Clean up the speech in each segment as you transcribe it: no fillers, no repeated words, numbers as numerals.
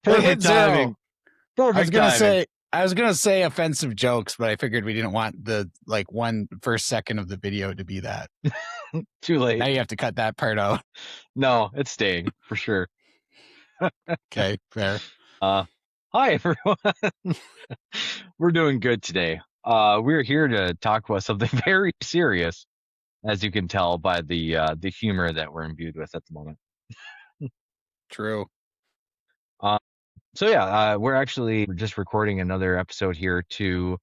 Perfect hit zero. timing. Perfect timing. I was gonna say offensive jokes, but I figured we didn't want the first second of the video to be that. Too late. Now you have to cut that part out. No, it's staying for sure. Okay, fair. Hi everyone. We're doing good today. We're here to talk about something very serious, as you can tell by the humor that we're imbued with at the moment. True. We're just recording another episode here to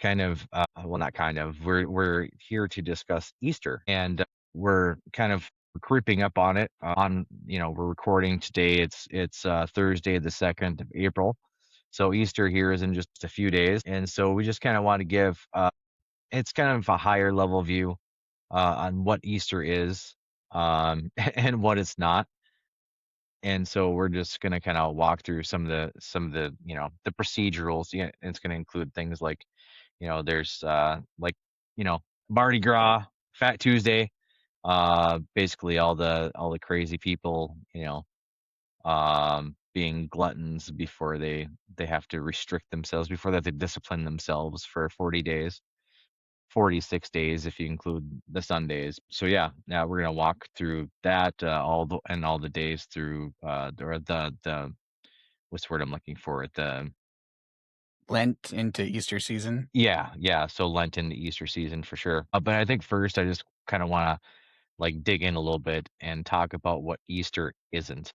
kind of we're here to discuss Easter, and we're kind of creeping up on it. We're recording today. It's Thursday, the 2nd of April. So Easter here is in just a few days, and so we just kind of want to give it's kind of a higher level view on what Easter is, and what it's not. And so we're just gonna kind of walk through some of the the procedurals. Yeah, it's gonna include things like, there's Mardi Gras, Fat Tuesday, basically all the crazy people, being gluttons before they have to restrict themselves, before they have to discipline themselves for 40 days. 46 days if you include the Sundays. So yeah, now we're gonna walk through that all the days through the what's the word I'm looking for? The Lent into Easter season. yeah. So Lent and the Easter season for sure. But I think first I just kind of want to dig in a little bit and talk about what Easter isn't.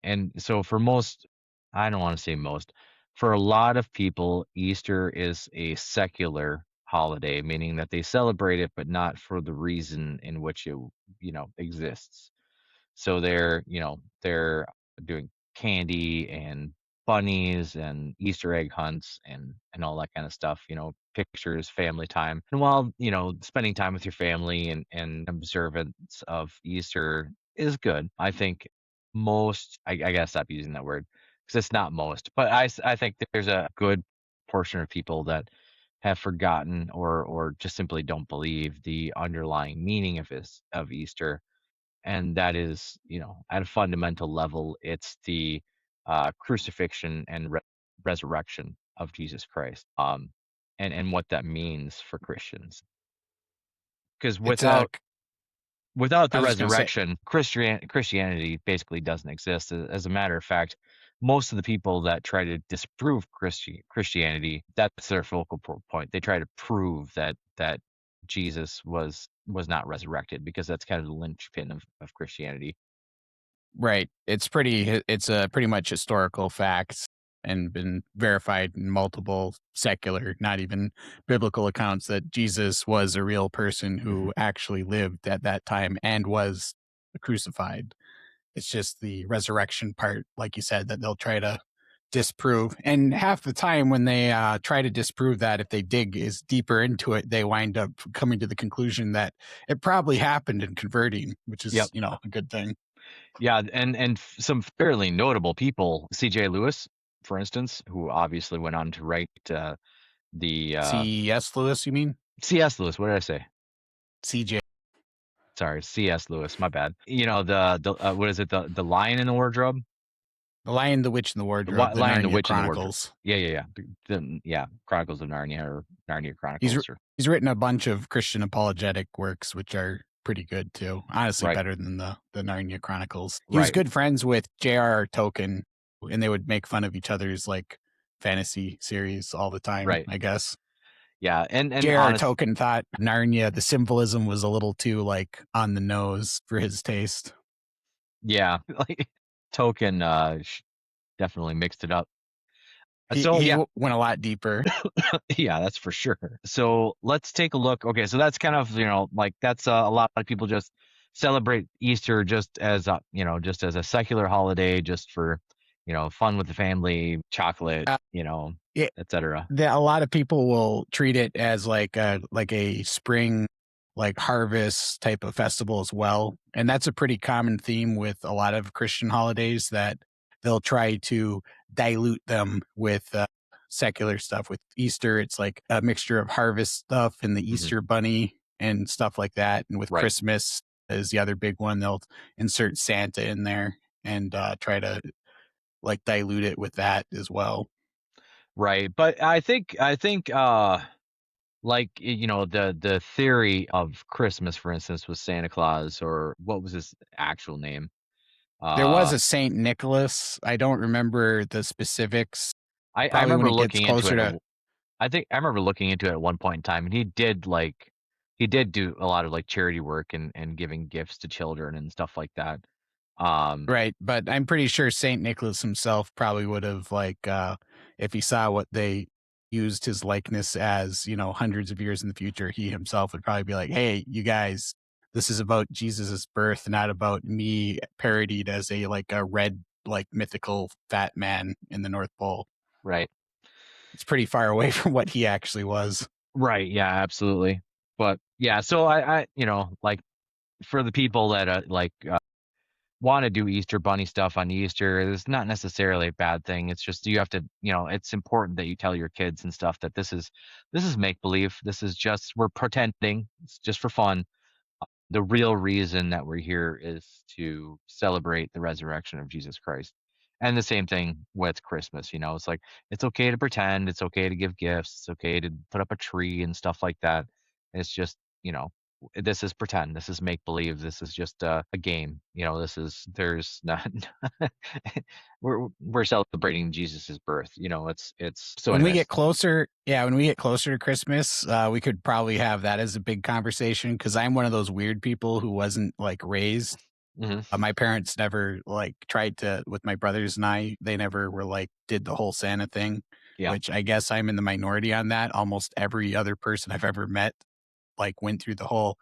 And so for most, I don't want to say most, for a lot of people, Easter is a secular holiday, meaning that they celebrate it, but not for the reason in which it, exists. So they're doing candy and bunnies and Easter egg hunts and all that kind of stuff, pictures, family time. And while, spending time with your family and observance of Easter is good, I think I gotta stop using that word because it's not most, but I think that there's a good portion of people that have forgotten or just simply don't believe the underlying meaning of Easter, and that is, at a fundamental level, it's the crucifixion and resurrection of Jesus Christ, and what that means for Christians. Because It's without the I was just gonna say, resurrection, Christianity basically doesn't exist. As a matter of fact, most of the people that try to disprove Christianity, that's their focal point. They try to prove that Jesus was not resurrected, because that's kind of the linchpin of Christianity. right. It's pretty much historical facts and been verified in multiple secular, not even biblical accounts that Jesus was a real person who actually lived at that time and was crucified. It's just the resurrection part, like you said, that they'll try to disprove. And half the time when they try to disprove that, if they dig is deeper into it, they wind up coming to the conclusion that it probably happened and converting, which is, Yep. a good thing. Yeah, and some fairly notable people, C.J. Lewis, for instance, who obviously went on to write the C.S. Lewis, you mean? C.S. Lewis. What did I say? C.J. Sorry, C.S. Lewis. My bad. The what is it? The Lion in the Wardrobe. The Lion, the Witch, and the Wardrobe, the Lion, the Narnia Witch, and the Wardrobe. Chronicles. Yeah. Chronicles of Narnia, or Narnia Chronicles. He's written a bunch of Christian apologetic works, which are pretty good too. Honestly, Right. better than the Narnia Chronicles. He was Right. good friends with J.R.R. Tolkien, and they would make fun of each other's fantasy series all the time, Right. I guess. Yeah, and J.R.R. Tolkien thought Narnia, the symbolism was a little too on the nose for his taste. Yeah, Tolkien definitely mixed it up. He went a lot deeper. Yeah, that's for sure. So let's take a look. Okay, so that's kind of, that's a lot of people just celebrate Easter just as a secular holiday, just for, fun with the family, chocolate, Yeah. etc. A lot of people will treat it as a spring harvest type of festival as well. And that's a pretty common theme with a lot of Christian holidays, that they'll try to dilute them with secular stuff. With Easter, it's like a mixture of harvest stuff and the Easter bunny and stuff like that. And with Christmas is the other big one. They'll insert Santa in there and try to like dilute it with that as well. Right. But I think like the theory of Christmas, for instance, with Santa Claus, or what was his actual name? There was Uh a Saint Nicholas. I don't remember the specifics. I Probably when remember it gets looking into closer it to I think I remember looking into it at one point in time, and he did do a lot of like charity work and giving gifts to children and stuff like that. Um, right, but I'm pretty sure Saint Nicholas himself probably would have like if he saw what they used his likeness as, hundreds of years in the future, he himself would probably be like, "Hey, you guys, this is about Jesus's birth, not about me parodied as a like a red like mythical fat man in the North Pole." right. It's pretty far away from what he actually was. Right, yeah, absolutely. But yeah, so I like for the people that want to do Easter bunny stuff on Easter, it's not necessarily a bad thing. It's just you have to, it's important that you tell your kids and stuff that this is make believe. This is just we're pretending. It's just for fun. The real reason that we're here is to celebrate the resurrection of Jesus Christ. And the same thing with Christmas, it's like it's okay to pretend, it's okay to give gifts, it's okay to put up a tree and stuff like that. It's just, this is pretend, this is make believe, this is just a game. This is there's not we're celebrating Jesus's birth. It's so When we anyways. get closer, yeah, when we get closer to Christmas, we could probably have that as a big conversation because I'm one of those weird people who wasn't like raised. Hmm. My parents never like tried to with my brothers and I. They never were like did the whole Santa thing, Yeah. which I guess I'm in the minority on that. Almost every other person I've ever met like went through the whole.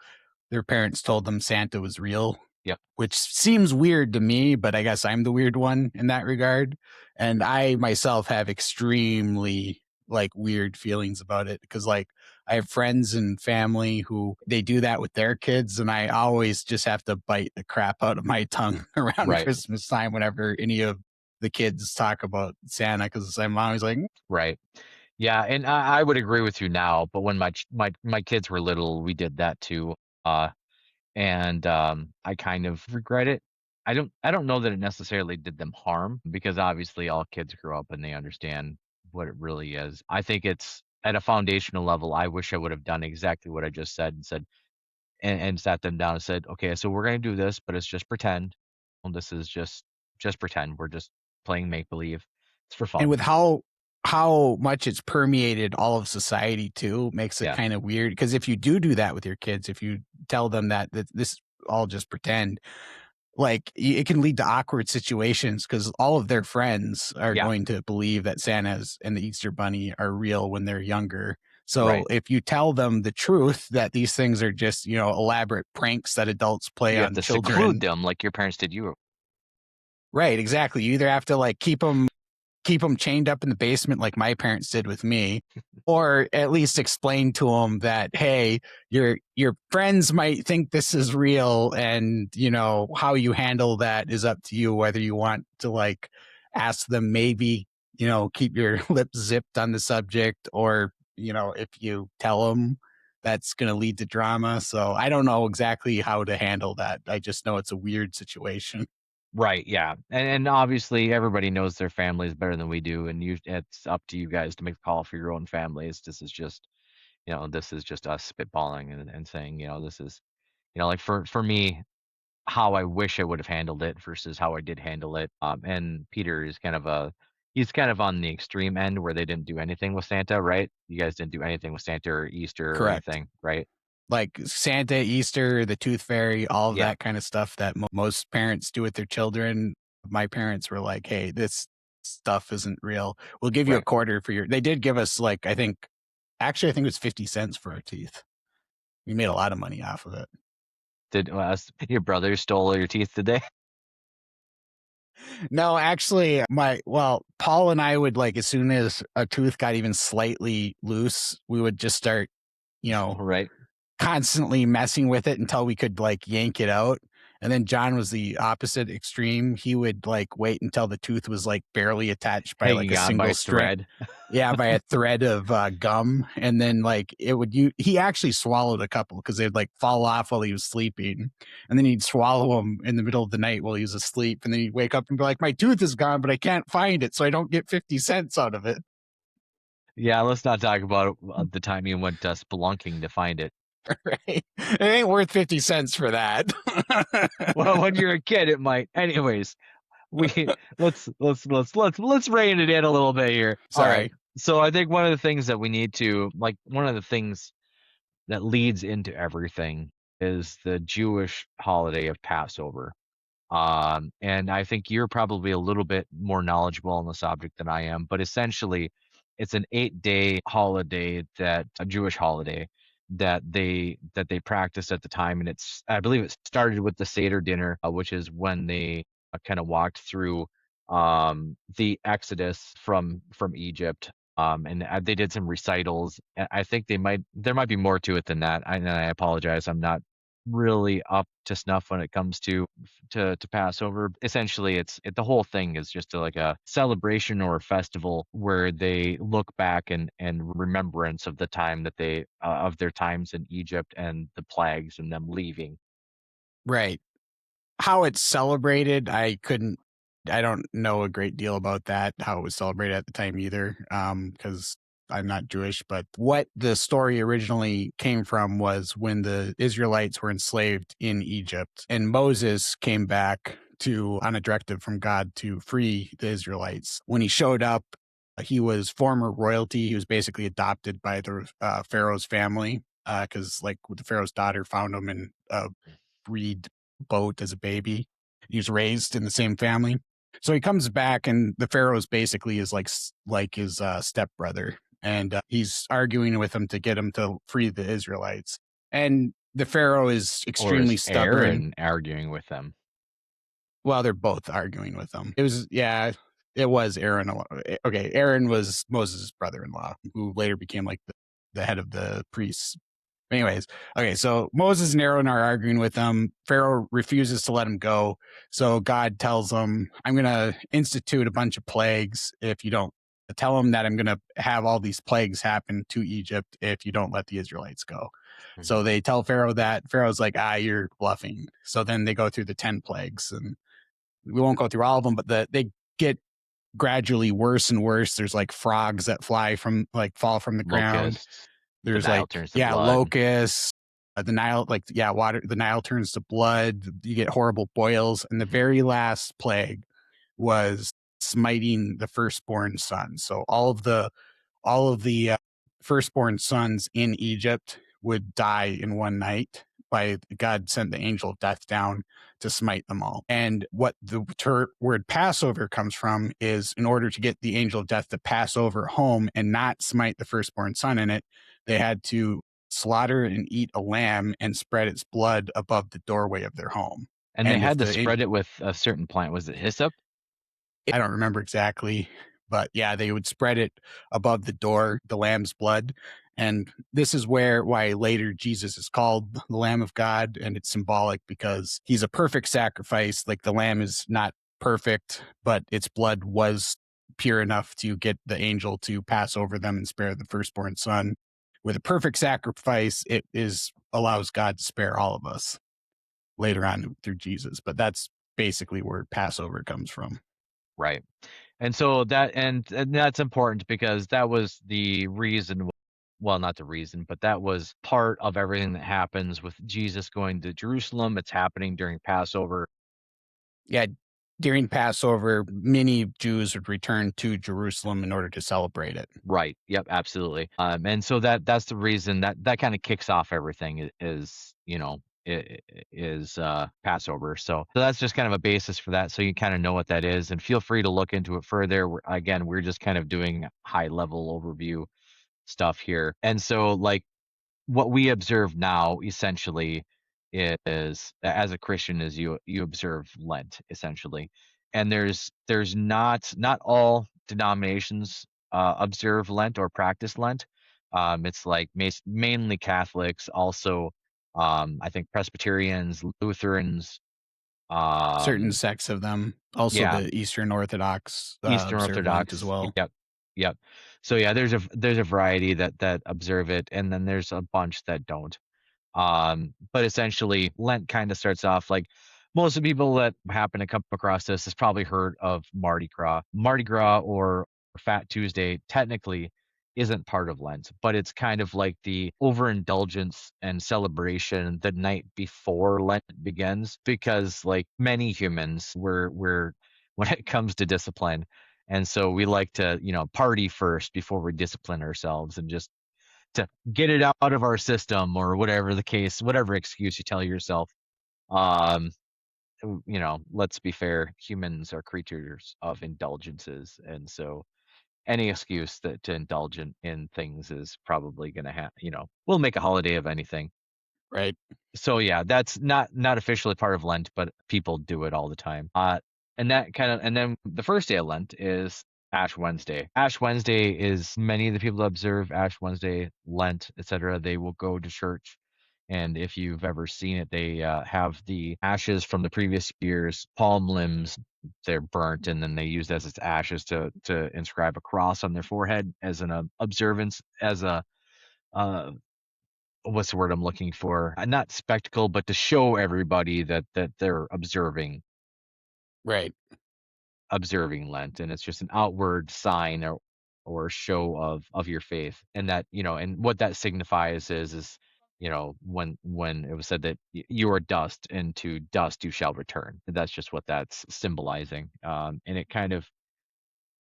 Their parents told them Santa was real, Yep. which seems weird to me, but I guess I'm the weird one in that regard. And I myself have extremely like weird feelings about it because like I have friends and family who they do that with their kids, and I always just have to bite the crap out of my tongue around Right. Christmas time whenever any of the kids talk about Santa because I'm always like, Right. Yeah, and I would agree with you now, but when my kids were little, we did that too. Uh, and I kind of regret it. I don't know that it necessarily did them harm because obviously all kids grow up and they understand what it really is. I think it's at a foundational level. I wish I would have done exactly what I just said and said and sat them down and said, okay, so we're gonna do this, but it's just pretend. Well, this is just pretend. We're just playing make believe. It's for and fun. with how much it's permeated all of society too makes it Yeah. kind of weird because if you do that with your kids, if you tell them that this all just pretend, like it can lead to awkward situations because all of their friends are Yeah. going to believe that Santa's and the Easter Bunny are real when they're younger. So Right. if you tell them the truth that these things are just, elaborate pranks that adults play You have on to seclude children, them like your parents did you. right, exactly. You either have to like keep them chained up in the basement like my parents did with me, or at least explain to them that, hey, your friends might think this is real, and how you handle that is up to you, whether you want to like ask them, maybe keep your lips zipped on the subject, or if you tell them that's going to lead to drama. So I don't know exactly how to handle that. I just know it's a weird situation. Right, yeah, and obviously everybody knows their families better than we do, and it's up to you guys to make the call for your own families. This is just us spitballing and saying, this is, like for me, how I wish I would have handled it versus how I did handle it. And Peter is he's kind of on the extreme end where they didn't do anything with Santa, right? You guys didn't do anything with Santa or Easter or Correct. anything, right? Like Santa, Easter, the Tooth Fairy, all of Yeah, that kind of stuff that most parents do with their children. My parents were like, "Hey, this stuff isn't real. We'll give you a right. quarter for your." They did give us like I think it was 50 cents for our teeth. We made a lot of money off of it. Did your brother stole your teeth today? No, actually, Paul and I would like as soon as a tooth got even slightly loose, we would just start, you know, Right. constantly messing with it until we could like yank it out. And then John was the opposite extreme. He would like wait until the tooth was like barely attached by like Hanging a on by single a strand. thread. Yeah, by a thread of gum. And then like he actually swallowed a couple because they'd like fall off while he was sleeping. And then he'd swallow them in the middle of the night while he was asleep. And then he'd wake up and be like, my tooth is gone, but I can't find it. So I don't get 50 cents out of it. Yeah, let's not talk about the time you went spelunking to find it. Right. It ain't worth 50 cents for that. Well, when you're a kid, it might. Anyways, we let's rein it in a little bit here. All right. Sorry. So I think one of the things that we need to like one of the things that leads into everything is the Jewish holiday of Passover. And I think you're probably a little bit more knowledgeable on the subject than I am, but essentially, it's an 8-day holiday that a Jewish holiday that they practice at the time, and it's I believe it started with the Seder dinner, which is when they kind of walked through the Exodus from Egypt. And they did some recitals. I think there might be more to it than that. And I apologize, I'm not really up to snuff when it comes to Passover. Essentially, the whole thing is just like a celebration or a festival where they look back and remembrance of the time that they of their times in Egypt and the plagues and them leaving. Right. How it's celebrated, I don't know a great deal about that, how it was celebrated at the time either, because I'm not Jewish, but what the story originally came from was when the Israelites were enslaved in Egypt, and Moses came back to on a directive from God to free the Israelites. When he showed up, he was former royalty. He was basically adopted by the Pharaoh's family, because like the Pharaoh's daughter found him in a reed boat as a baby. He was raised in the same family. So he comes back, and the Pharaoh's basically is like his stepbrother, and he's arguing with him to get him to free the Israelites. And the Pharaoh is Or extremely is stubborn. Aaron arguing with them? Well, they're both arguing with him. Yeah, it was Aaron. Okay, Aaron was Moses' brother-in-law, who later became like the head of the priests. Anyways, okay, so Moses and Aaron are arguing with him. Pharaoh refuses to let him go. So God tells him, I'm going to institute a bunch of plagues if you don't tell him that I'm going to have all these plagues happen to Egypt if you don't let the Israelites go. So Mhm. they tell Pharaoh that. Pharaoh's like, you're bluffing. So then they go through the 10 plagues, and we won't go through all of them, but they get gradually worse and worse. There's like frogs that fall from the ground. Locusts. The There's Nile like, turns to yeah, blood. locusts, the Nile, like, yeah, water, the Nile turns to blood. You get horrible boils. And the Mhm. very last plague was smiting the firstborn son. So all of the firstborn sons in Egypt would die in one night. By God sent the angel of death down to smite them all. And what the word Passover comes from is in order to get the angel of death to pass over home and not smite the firstborn son in it, they had to slaughter and eat a lamb and spread its blood above the doorway of their home. And they And if had to the spread it with a certain plant. Was it hyssop? I don't remember exactly, but yeah, they would spread it above the door, the lamb's blood. And this is why later Jesus is called the Lamb of God. And it's symbolic because he's a perfect sacrifice. Like the lamb is not perfect, but its blood was pure enough to get the angel to pass over them and spare the firstborn son. With a perfect sacrifice, it is allows God to spare all of us later on through Jesus. But that's basically where Passover comes from. Right. And so and that's important because that was the reason, well, not the reason, but that was part of everything that happens with Jesus going to Jerusalem. It's happening during Passover. Yeah, during Passover, many Jews would return to Jerusalem in order to celebrate it. Right. Yep, absolutely. And so that's the reason that kind of kicks off everything is, is Passover. So that's just kind of a basis for that. So you kind of know what that is, and feel free to look into it further. Again, we're just kind of doing high level overview stuff here. And so like what we observe now essentially is as a Christian is you observe Lent essentially. And there's not all denominations observe Lent or practice Lent. It's like mainly Catholics, also I think Presbyterians, Lutherans, Certain Um, sects of them, also yeah, the Eastern Orthodox, Eastern observe Lent as Orthodox. well. Yep. Yep. So yeah, there's a variety that observe it, and then there's a bunch that don't. But essentially, Lent kind of starts off like most of the people that happen to come across this has probably heard of Mardi Gras. Mardi Gras or Fat Tuesday technically isn't part of Lent, but it's kind of like the overindulgence and celebration the night before Lent begins, because like many humans, we're when it comes to discipline. And so we like to, party first before we discipline ourselves and just to get it out of our system or whatever the case, whatever excuse you tell yourself. Um, let's be fair, humans are creatures of indulgences, and so any excuse that to indulge in things is probably going to have, we'll make a holiday of anything. Right. So yeah, that's not officially part of Lent, but people do it all the time. And then the first day of Lent is Ash Wednesday. Ash Wednesday is many of the people that observe Ash Wednesday, Lent, etc. They will go to church, and if you've ever seen it, they have the ashes from the previous year's palm limbs. They're burnt, and then they use that as ashes to inscribe a cross on their forehead as an observance, as a uh, what's the word I'm looking for? Not spectacle, but to show everybody that they're Right. observing Lent, and it's just an outward sign or show of your faith, and that and what that signifies is when it was said that you are dust, and to dust you shall return. That's just what that's symbolizing, and it kind of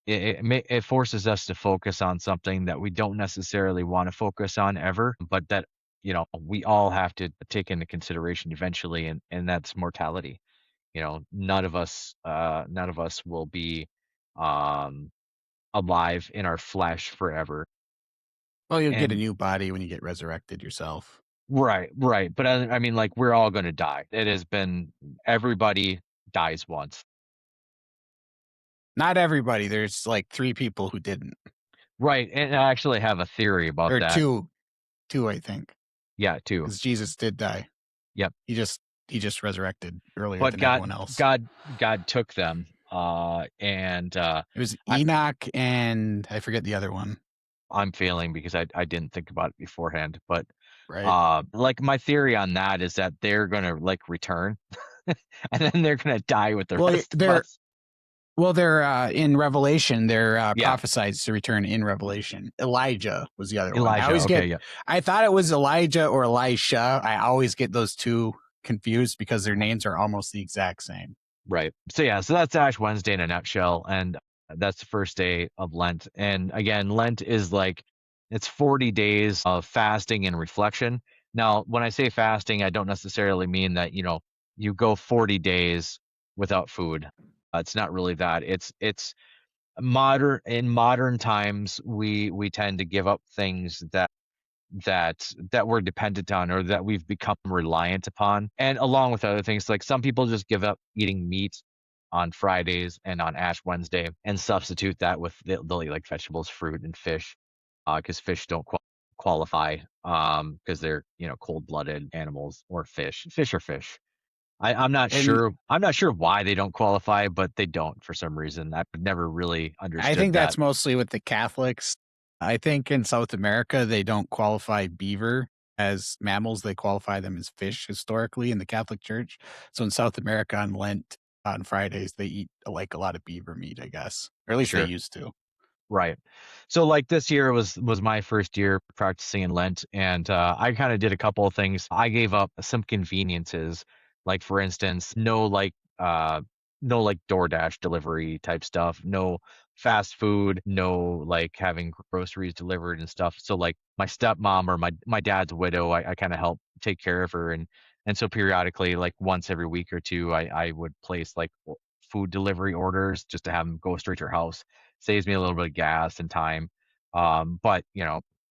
it forces us to focus on something that we don't necessarily want to focus on ever, but that we all have to take into consideration eventually, and that's mortality. None of us will be um alive in our flesh forever. Well, you'll get a And new body when you get resurrected yourself. right, right, but I mean, like, we're all going to die. It has been everybody dies once. Not everybody, there's, like, 3 people who didn't, Right, and I actually have a theory about or that. 2, I think, Yeah, too. because Jesus did die. Yep. He just he just resurrected earlier But than everyone else. God took them, and It was I Enoch and I forget the other one, I'm failing because I didn't think about it beforehand, but right? like, my theory on that is that they're gonna like return, and then they're gonna die with the Well, rest of they're us. in Revelation, they're, Yeah, prophesied to return in Revelation. Elijah was the other one. Elijah. Okay, yeah, I thought it was Elijah or Elisha. I always get those 2 confused because their names are almost the exact same. right. So yeah, so that's Ash Wednesday in a nutshell, and that's the first day of Lent. And again, Lent is like it's 40 days of fasting and reflection. Now, when I say fasting, I don't necessarily mean that you go 40 days without food. It's not really that. It's modern times we tend to give up things that we're dependent on, or that we've become reliant upon, and along with other things, like some people just give up eating meat on Fridays and on Ash Wednesday and substitute that with they'll eat like vegetables, fruit, and fish, because fish don't qualify, because they're cold-blooded animals, or fish or fish. And I'm not sure why they don't qualify, but they don't for some reason. I've never really I think understood that. that's mostly with the Catholics. I think in South America, they don't qualify beaver as mammals, they qualify them as fish historically in the Catholic Church. So in South America on Lent, on Fridays, they eat, like, a lot of beaver meat, I guess, or at least they Sure. used to. Right. So like this year was my first year practicing in Lent, and I kind of did a couple of things. I gave up some conveniences, like for instance, no like DoorDash delivery type stuff, no fast food, no like having groceries delivered and stuff. So like my stepmom, or my dad's widow, I kind of help take care of her, and so periodically, like once every week or two, I would place like food delivery orders just to have them go straight to her house. Saves me a little bit of gas and time. But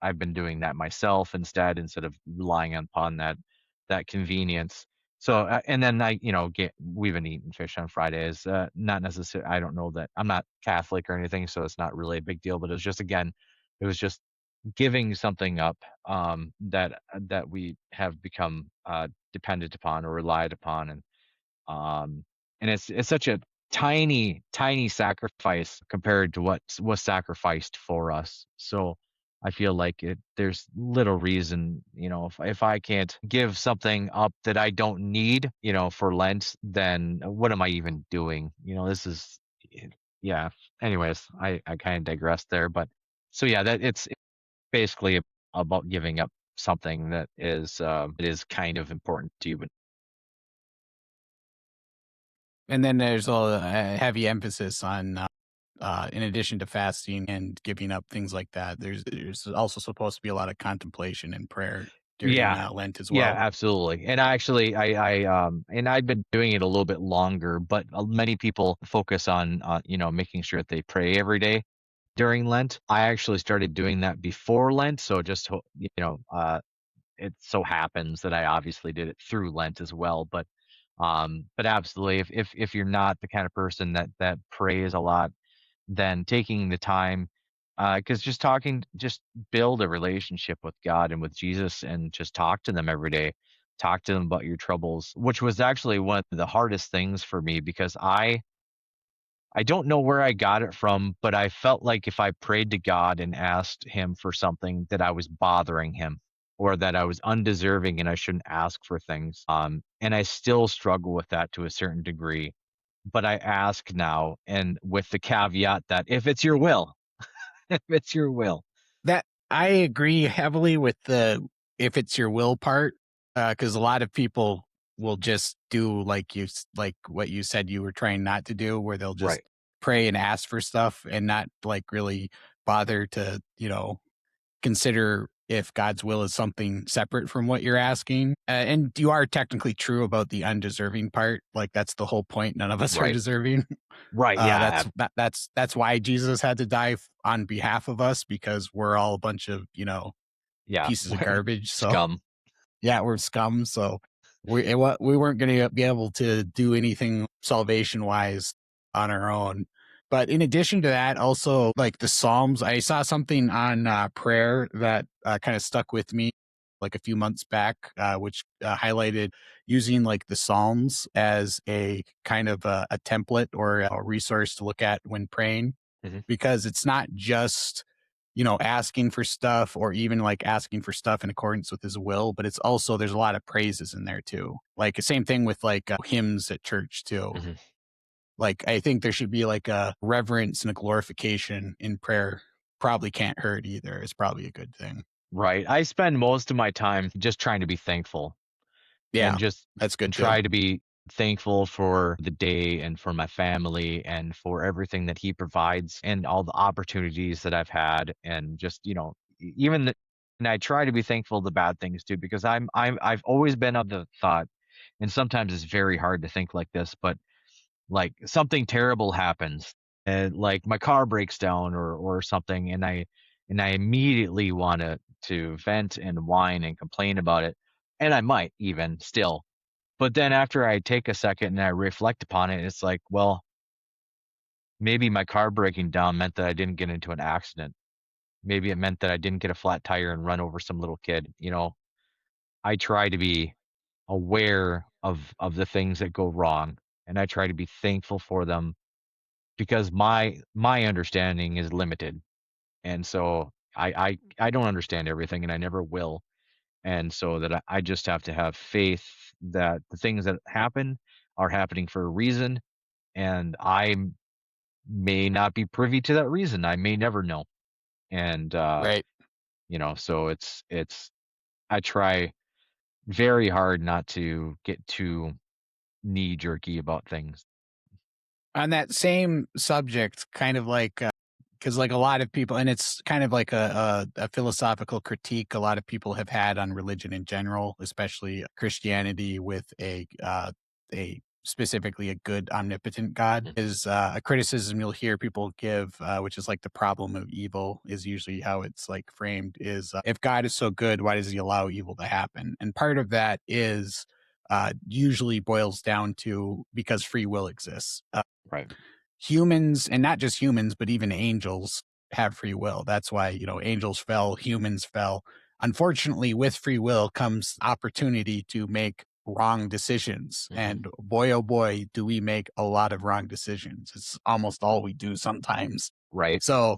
I've been doing that myself instead of relying upon that convenience. So and then we've been eating fish on Fridays. Not necessarily. I don't know that I'm not Catholic or anything, so it's not really a big deal. But it was just giving something up, that we have become dependent upon or relied upon, and and it's such a tiny, tiny sacrifice compared to what was sacrificed for us. So I feel like there's little reason, if I can't give something up that I don't need, for Lent, then what am I even doing? This is, yeah. Anyways, I kind of digressed there, but so yeah, that it's basically about giving up something that it is kind of important to you, but And then there's a heavy emphasis on, in addition to fasting and giving up things like that, there's also supposed to be a lot of contemplation and prayer during, yeah. Lent as Yeah, well. absolutely. And actually, and I've been doing it a little bit longer, but many people focus on, making sure that they pray every day during Lent. I actually started doing that before Lent, so just it so happens that I obviously did it through Lent as well. But absolutely, if you're not the kind of person that prays a lot, then taking the time, because just build a relationship with God and with Jesus, and just talk to them every day. Talk to them about your troubles, which was actually one of the hardest things for me, because I don't know where I got it from, but I felt like if I prayed to God and asked him for something, that I was bothering him, or that I was undeserving and I shouldn't ask for things. And I still struggle with that to a certain degree, but I ask now, and with the caveat that if it's your will, if it's your will. That I agree heavily with the if it's your will part, because a lot of people will just do like what you said you were trying not to do, where they'll just Right. pray and ask for stuff and not like really bother to, consider if God's will is something separate from what you're asking. And you are technically true about the undeserving part. Like that's the whole point. None of us are Right. deserving. Right. Yeah. That's why Jesus had to die on behalf of us because we're all a bunch of Yeah. pieces of garbage. So Scum. yeah, we're scum. So we weren't going to be able to do anything salvation wise on our own. But in addition to that, also like the Psalms, I saw something on prayer that kind of stuck with me like a few months back, which highlighted using like the Psalms as a kind of a template or a resource to look at when praying, Mhm. because it's not just asking for stuff or even like asking for stuff in accordance with his will, but it's also there's a lot of praises in there too. Like the same thing with like hymns at church too. Mhm. Like I think there should be like a reverence and a glorification in prayer. Probably can't hurt either. It's probably a good thing. Right. I spend most of my time just trying to be thankful, and Yeah, just that's good too. try to be thankful for the day and for my family and for everything that he provides and all the opportunities that I've had, and just even and I try to be thankful the bad things too, because I've always been of the thought, and sometimes it's very hard to think like this, but like something terrible happens, and like my car breaks down or something, and I immediately want to vent and whine and complain about it, and I might even still, but then after I take a second and I reflect upon it, it's like, well, maybe my car breaking down meant that I didn't get into an accident. Maybe it meant that I didn't get a flat tire and run over some little kid. I try to be aware of the things that go wrong, and I try to be thankful for them, because my understanding is limited. And so I don't understand everything, and I never will. And so that I just have to have faith that the things that happen are happening for a reason, and I may not be privy to that reason. I may never know. And Right. so it's I try very hard not to get too knee jerky about things. On that same subject, kind of like, because like a lot of people, and it's kind of like a philosophical critique a lot of people have had on religion in general, especially Christianity with a specifically a good omnipotent God, Mhm. is a criticism you'll hear people give, which is like the problem of evil is usually how it's like framed is if God is so good, why does he allow evil to happen? And part of that is usually boils down to because free will exists. Right. Humans, and not just humans, but even angels have free will. That's why, angels fell, humans fell. Unfortunately, with free will comes opportunity to make wrong decisions. Mhm. And boy, oh boy, do we make a lot of wrong decisions. It's almost all we do sometimes. Right. So,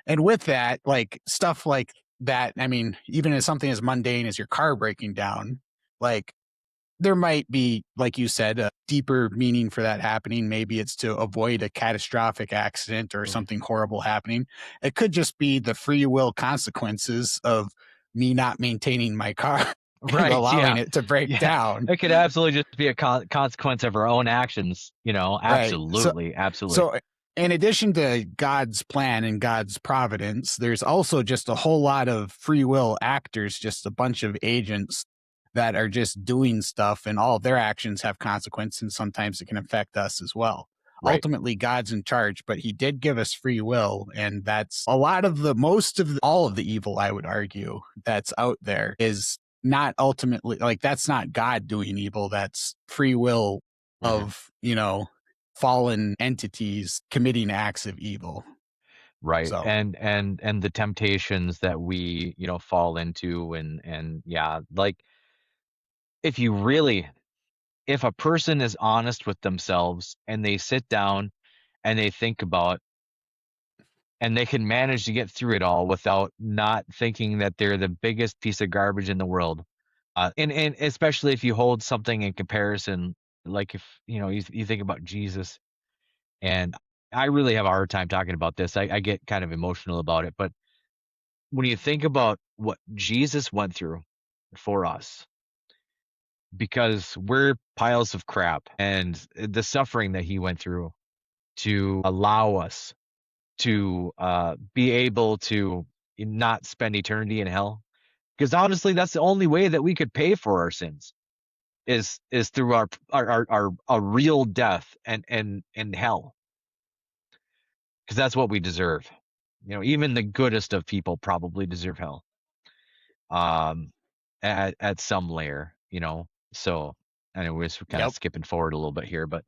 and with that, like stuff like that, I mean, even as something as mundane as your car breaking down, like there might be, like you said, a deeper meaning for that happening. Maybe it's to avoid a catastrophic accident or Mhm. something horrible happening. It could just be the free will consequences of me not maintaining my car and Right, allowing yeah. it to break Yeah. down. It could absolutely just be a consequence of our own actions, you know? Right. Absolutely, absolutely. So in addition to God's plan and God's providence, there's also just a whole lot of free will actors, just a bunch of agents that are just doing stuff, and all of their actions have consequence, and sometimes it can affect us as well. Right. Ultimately, God's in charge, but he did give us free will, and that's a lot of the most of all of the evil, I would argue, that's out there is not ultimately like that's not God doing evil, that's free will Mhm. of, fallen entities committing acts of evil. Right, So, and the temptations that we, fall into and yeah, like, if you really if a person is honest with themselves and they sit down and they think about and they can manage to get through it all without not thinking that they're the biggest piece of garbage in the world. And especially if you hold something in comparison, like if you think about Jesus, and I really have a hard time talking about this. I get kind of emotional about it, but when you think about what Jesus went through for us, because we're piles of crap, and the suffering that he went through to allow us to be able to not spend eternity in hell. Because honestly, that's the only way that we could pay for our sins is through our a real death and hell, because that's what we deserve. Even the goodest of people probably deserve hell. Um, at some layer. So anyways, we're kind of yep. skipping forward a little bit here, but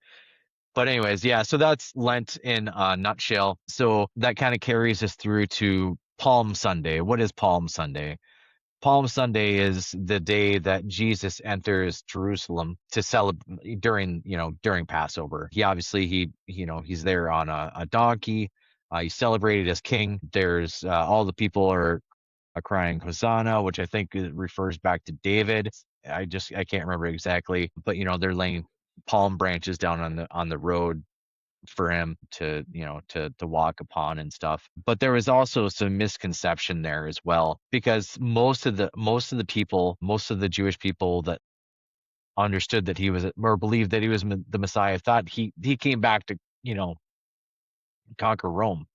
anyways, yeah. So that's Lent in a nutshell. So that kind of carries us through to Palm Sunday. What is Palm Sunday? Palm Sunday is the day that Jesus enters Jerusalem to celebrate during Passover. He's there on a donkey. He's celebrated as king. There's all the people are crying Hosanna, which I think refers back to David. I can't remember exactly, but they're laying palm branches down on the road for him to walk upon and stuff. But there was also some misconception there as well, because most of the people, most of the Jewish people that understood that he was or believed that he was the Messiah, thought he came back to conquer Rome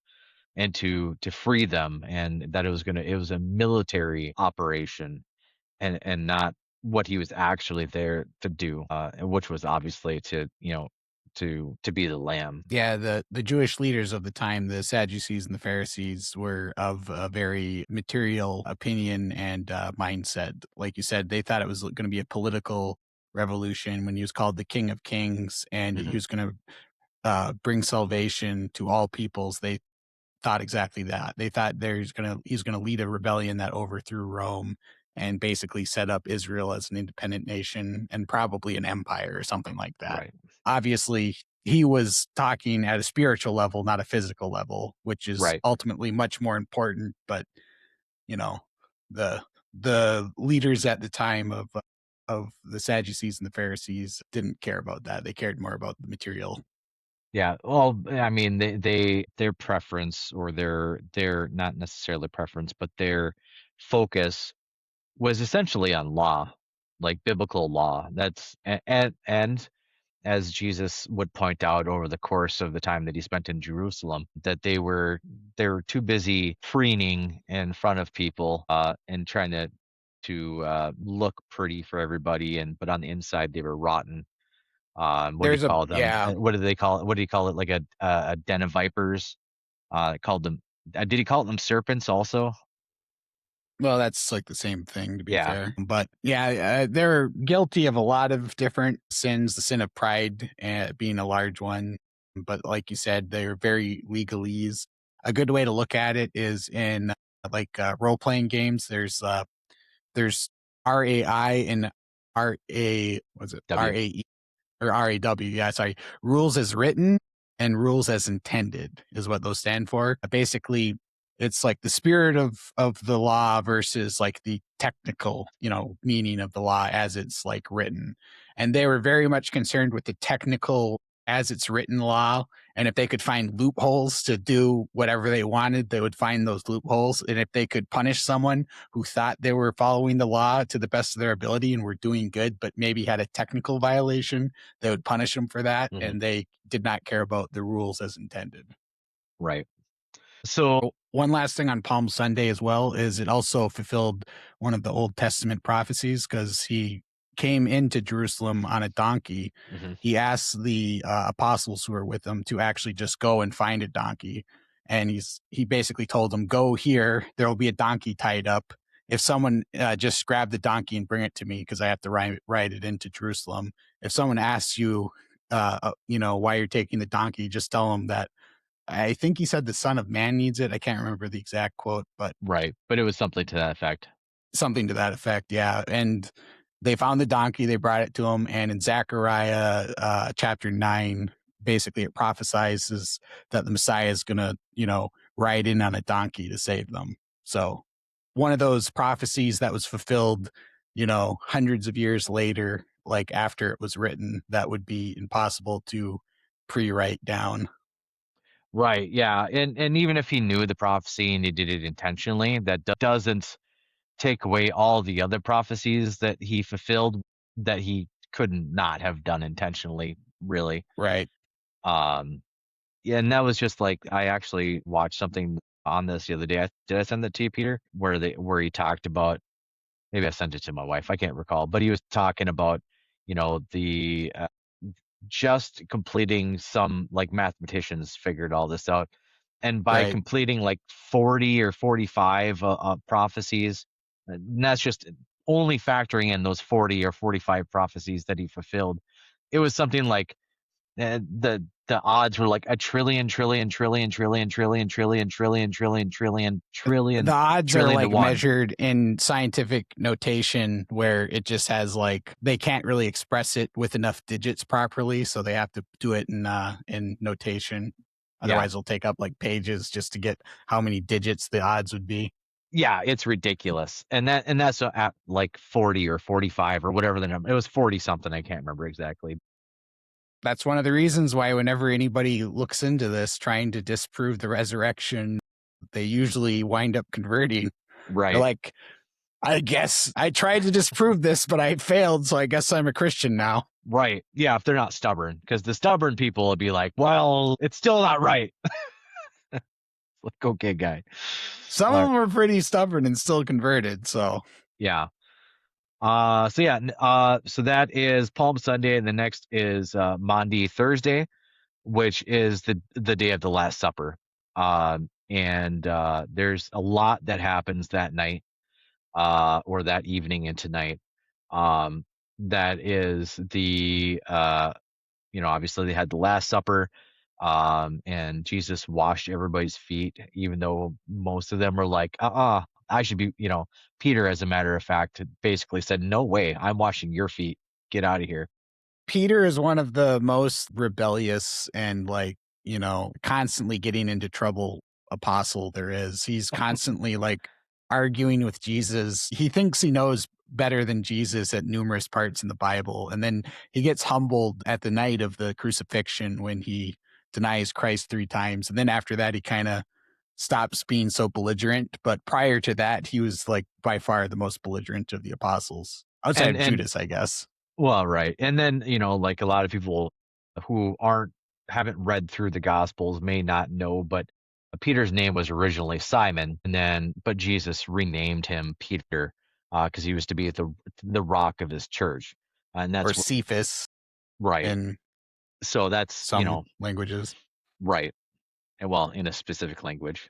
and to free them, and that it was a military operation, and not what he was actually there to do, and which was obviously to be the lamb. Yeah, the Jewish leaders of the time, the Sadducees and the Pharisees, were of a very material opinion and mindset. Like you said, they thought it was going to be a political revolution when he was called the King of Kings, and he Hmm. was going to bring salvation to all peoples. They thought exactly that. They thought he's gonna lead a rebellion that overthrew Rome and basically set up Israel as an independent nation and probably an empire or something like that. Right. Obviously, he was talking at a spiritual level, not a physical level, which is Right. ultimately much more important. But you know, the the leaders at the time of the Sadducees and the Pharisees didn't care about that. They cared more about the material. Yeah. Well, I mean, their preference, or their not necessarily preference, but their focus was essentially on law, like biblical law. And as Jesus would point out over the course of the time that he spent in Jerusalem, that they were too busy preening in front of people, and trying to look pretty for everybody, but on the inside they were rotten. What do you There's a call them? yeah. What do they call it? What do you call it? Like a den of vipers. Called them. Did he call them serpents also? Well, that's like the same thing, to be Yeah. fair. But yeah, they're guilty of a lot of different sins, the sin of pride being a large one. But like you said, they're very legalese. A good way to look at it is in role playing games. There's RAI and RA was it W. RAE or RAW? Yeah, sorry. Rules as written and rules as intended is what those stand for. Basically, it's like the spirit of the law versus like the technical, meaning of the law as it's like written. And they were very much concerned with the technical as it's written law. And if they could find loopholes to do whatever they wanted, they would find those loopholes. And if they could punish someone who thought they were following the law to the best of their ability and were doing good, but maybe had a technical violation, they would punish them for that. Hmm. And they did not care about the rules as intended. Right. So, One last thing on Palm Sunday as well is it also fulfilled one of the Old Testament prophecies because he came into Jerusalem on a donkey. mhm. He asked the apostles who were with him to actually just go and find a donkey, and he basically told them, "Go here. There will be a donkey tied up. If someone just grab the donkey and bring it to me because I have to ride it into Jerusalem. If someone asks you, why you're taking the donkey, just tell them that." I think he said the Son of Man needs it. I can't remember the exact quote, but Right. But it was something to that effect. something to that effect. Yeah. And they found the donkey, they brought it to him. And in Zechariah chapter 9, basically it prophesizes that the Messiah is going to, ride in on a donkey to save them. So one of those prophecies that was fulfilled, hundreds of years later, like after it was written, that would be impossible to pre-write down. Right. Yeah. And even if he knew the prophecy and he did it intentionally, that doesn't take away all the other prophecies that he fulfilled that he couldn't not have done intentionally, really. Right. Um, yeah, and that was just like I actually watched something on this the other day. Did I send that to you, Peter? Where he talked about, maybe I sent it to my wife. I can't recall, but he was talking about, the just completing some, like, mathematicians figured all this out, and by Right. completing like 40 or 45 prophecies, and that's just only factoring in those 40 or 45 prophecies that he fulfilled. It was something like the odds were like a trillion, trillion, trillion, trillion, trillion, trillion, trillion, trillion, trillion, The trillion, odds are trillion to like one. measured in scientific notation where it just has like they can't really express it with enough digits properly, so they have to do it in notation. Yeah. Otherwise, it'll take up like pages just to get how many digits the odds would be. Yeah, it's ridiculous. And that's at like 40 or 45 or whatever the number. It was 40 something, I can't remember exactly. That's one of the reasons why whenever anybody looks into this trying to disprove the resurrection, they usually wind up converting. They're Right. like, I guess I tried to disprove this, but I failed, so I guess I'm a Christian now. Right. Yeah, if they're not stubborn, because the stubborn people will be like, "Well, it's still not right." Like, okay, guy. Some of Uh, them are pretty stubborn and still converted, so yeah. So yeah, so that is Palm Sunday, and the next is Maundy Thursday, which is the day of the Last Supper. And there's a lot that happens that night, or that evening and tonight. Um, that is obviously they had the Last Supper, and Jesus washed everybody's feet, even though most of them were like, I should be, Peter, as a matter of fact, basically said, no way, I'm washing your feet. Get out of here. Peter is one of the most rebellious and like, constantly getting into trouble apostle there is. He's constantly like arguing with Jesus. He thinks he knows better than Jesus at numerous parts in the Bible. And then he gets humbled at the night of the crucifixion when he denies Christ 3 times. And then after that, he kind of stops being so belligerent. But prior to that, he was like by far the most belligerent of the apostles outside And of and Judas, I guess. well, right. And then, like a lot of people who haven't read through the Gospels may not know, but Peter's name was originally Simon, and then but Jesus renamed him Peter, because he was to be the rock of his church, and Or that's Cephas right. in So that's some languages. right. And well, in a specific language.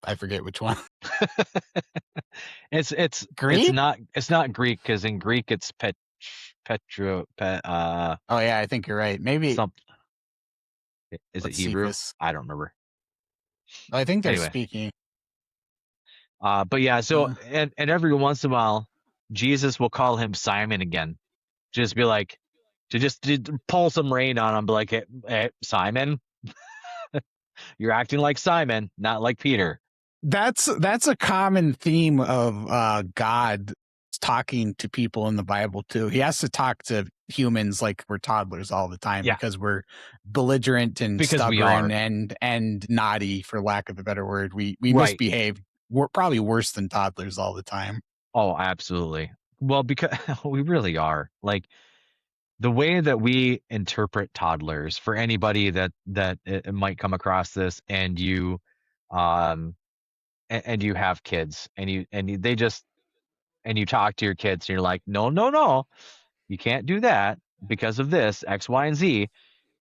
I forget which one. It's Greek? not Greek, because in Greek it's Petro Oh yeah, I think you're right. Maybe some is it what's Hebrew? Cephas? I don't remember. I think they're Anyway, speaking. but yeah, so Uh, and every once in a while. Jesus will call him Simon again. Just be like, to pull some rain on him, be like, hey, Simon, you're acting like Simon, not like Peter. That's a common theme of God talking to people in the Bible too. He has to talk to humans like we're toddlers all the time Yeah, because we're belligerent and because we stubborn are. and naughty, for lack of a better word. We Right. misbehave. We're probably worse than toddlers all the time. Oh, absolutely. Well, because we really are. Like the way that we interpret toddlers, for anybody that it might come across this, and um and you have kids, they just, and you talk to your kids and you're like, no, no, no, you can't do that because of this X, Y, and Z,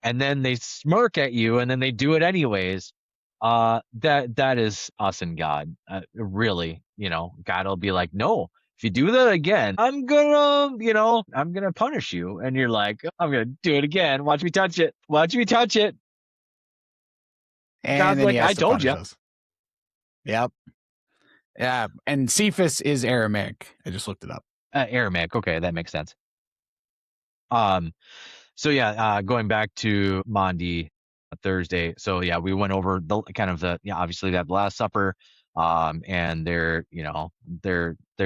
and then they smirk at you and then they do it anyways. That is us and God. Really, God will be like, no, if you do that again, I'm gonna punish you. And you're like, I'm gonna do it again. Watch me touch it. Watch me touch it. And God's then he like, I has to told punish you. us. Yep. Yeah. And Cephas is Aramaic. I just looked it up. Aramaic. Okay, that makes sense. Um, So yeah, going back to Monday, Thursday. So yeah, we went over the kind of the, yeah, obviously that Last Supper, and they're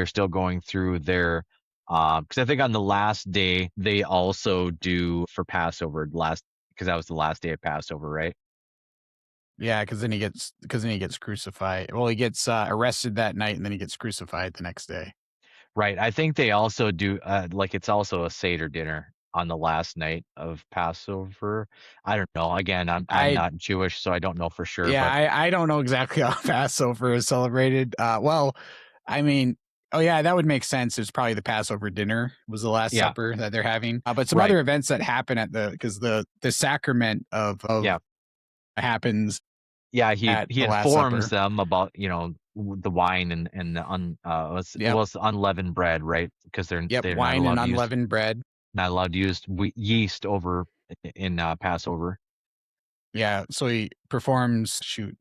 still going through their, because I think on the last day they also do for Passover last, because that was the last day of Passover, right? Yeah, because then he gets crucified. Well, he gets arrested that night, and then he gets crucified the next day. Right. I think they also do, like it's also a Seder dinner on the last night of Passover. I don't know. Again, I'm I not Jewish, so I don't know for sure, Yeah, but I don't know exactly how Passover is celebrated. Well, I mean, oh yeah, that would make sense. It's probably the Passover dinner was the Last yeah, Supper that they're having. But some right. other events that happen at because the sacrament of Yeah. happens Yeah, he at he the Last informs Supper. them about, the wine and the Yep, it's unleavened bread, right? Because yep, they're not wine and allowed to use, unleavened bread. yeast over in Passover. Yeah, so he performs. Shoot,